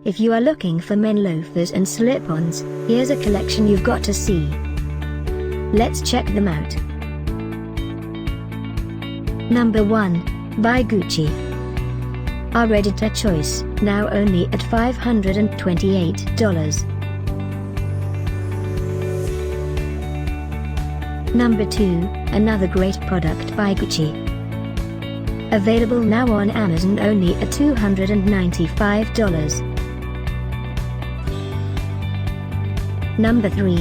If you are looking for men loafers and slip-ons, here's a collection you've got to see. Let's check them out. Number 1. By Gucci. Our editor choice, now only at $528. Number 2, another great product by Gucci. Available now on Amazon only at $295. Number 3.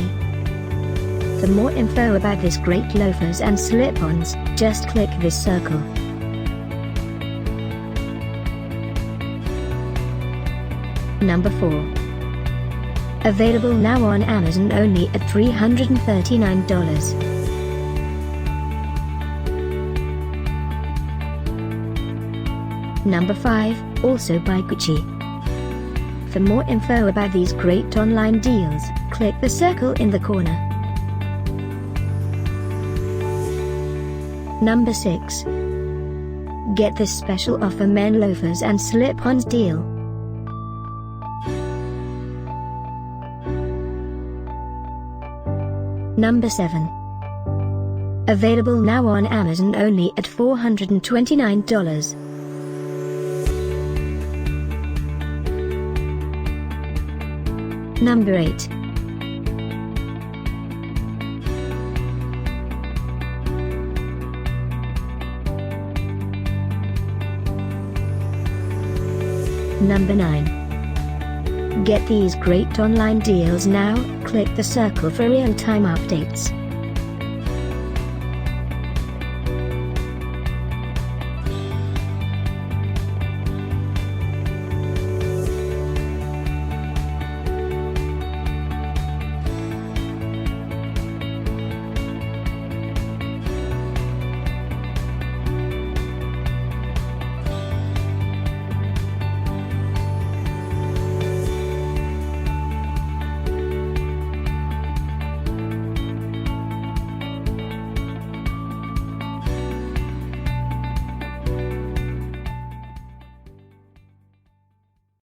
For more info about this great loafers and slip-ons, just click this circle. Number 4. Available now on Amazon only at $339. Number 5, also by Gucci. For more info about these great online deals, click the circle in the corner. Number 6. Get this special offer men loafers and slip-ons deal. Number 7. Available now on Amazon only at $429. Number 8. Number 9. Get these great online deals now, click the circle for real-time updates.